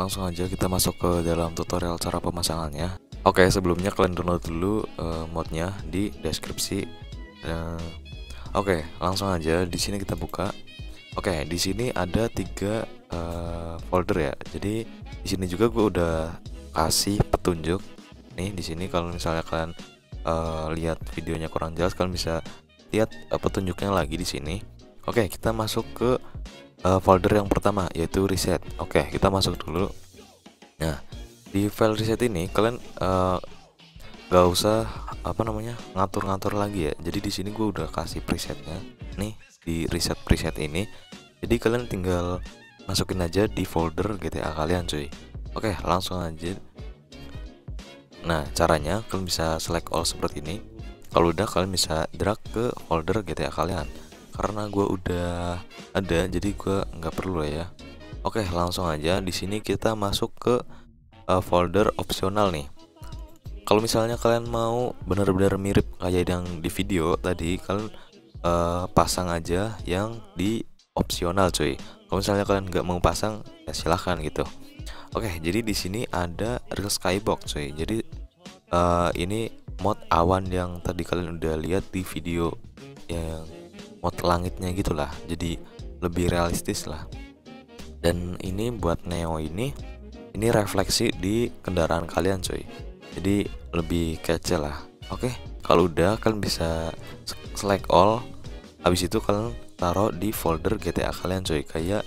langsung aja kita masuk ke dalam tutorial cara pemasangannya. Oke, sebelumnya kalian download dulu modnya di deskripsi. Oke, langsung aja di sini kita buka. Oke, di sini ada 3 folder ya. Jadi di sini juga gue udah kasih petunjuk. Nih di sini kalau misalnya kalian lihat videonya kurang jelas, kalian bisa lihat petunjuknya lagi di sini. Oke, kita masuk ke folder yang pertama yaitu reset. Oke, kita masuk dulu. Nah, di file reset ini kalian gak usah ngatur-ngatur lagi ya. Jadi di sini gue udah kasih presetnya nih di reset preset ini. Jadi kalian tinggal masukin aja di folder GTA kalian cuy. Oke, langsung aja. Nah, caranya kalian bisa select all seperti ini. Kalau udah, kalian bisa drag ke folder GTA kalian. Karena gue udah ada, jadi gue nggak perlu ya. Oke, langsung aja di sini kita masuk ke folder opsional nih. Kalau misalnya kalian mau benar-benar mirip kayak yang di video tadi, kalian pasang aja yang di opsional cuy. Kalau misalnya kalian nggak mau pasang, ya silahkan gitu. Oke, jadi di sini ada real skybox cuy. Jadi ini mod awan yang tadi kalian udah lihat di video, yang mod langitnya gitulah. Jadi lebih realistis lah. Dan ini buat neo ini refleksi di kendaraan kalian cuy. Jadi lebih kece lah. Oke, kalau udah kalian bisa select all. Habis itu kalian taruh di folder GTA kalian cuy, kayak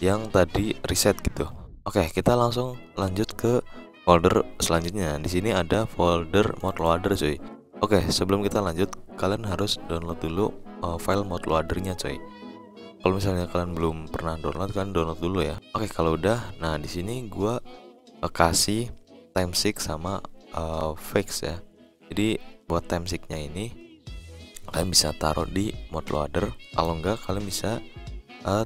yang tadi reset gitu. Oke, kita langsung lanjut ke folder selanjutnya. Di sini ada folder mod loader cuy. Oke, sebelum kita lanjut, kalian harus download dulu file mod loadernya cuy. Kalau misalnya kalian belum pernah download, kalian download dulu ya. Oke, kalau udah, nah di sini gua kasih timestamp sama fix ya. Jadi buat timestampnya ini kalian bisa taruh di mod loader. Kalau enggak, kalian bisa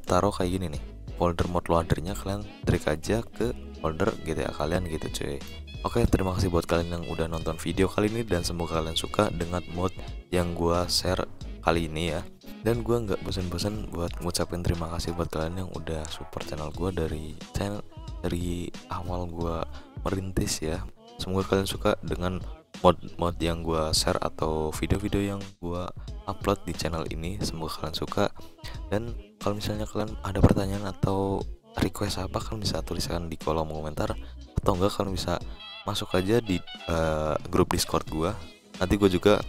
taruh kayak gini nih. Folder mod loadernya kalian drag aja ke folder GTA kalian gitu cuy. Oke, terima kasih buat kalian yang udah nonton video kali ini, dan semoga kalian suka dengan mod yang gua share kali ini ya. Dan gue nggak bosan-bosan buat ngucapin terima kasih buat kalian yang udah support channel gue dari awal gue merintis ya. Semoga kalian suka dengan mod yang gue share atau video-video yang gue upload di channel ini. Semoga kalian suka. Dan kalau misalnya kalian ada pertanyaan atau request apa, kalian bisa tuliskan di kolom komentar, atau enggak kalian bisa masuk aja di grup Discord gue. Nanti gue juga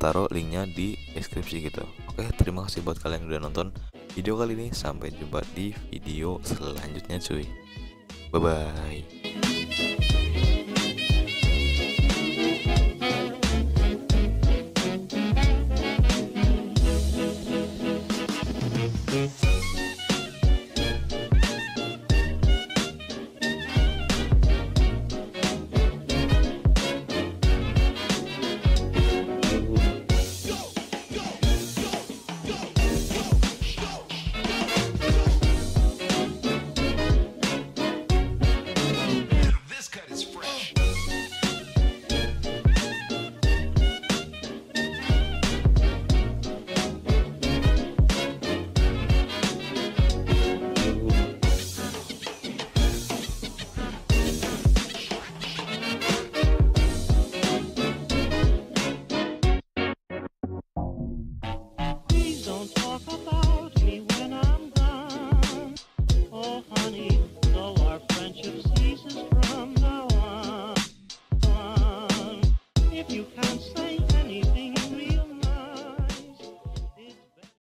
taruh linknya di deskripsi gitu. Oke, terima kasih buat kalian yang udah nonton video kali ini. Sampai jumpa di video selanjutnya cuy. Bye bye. You can't say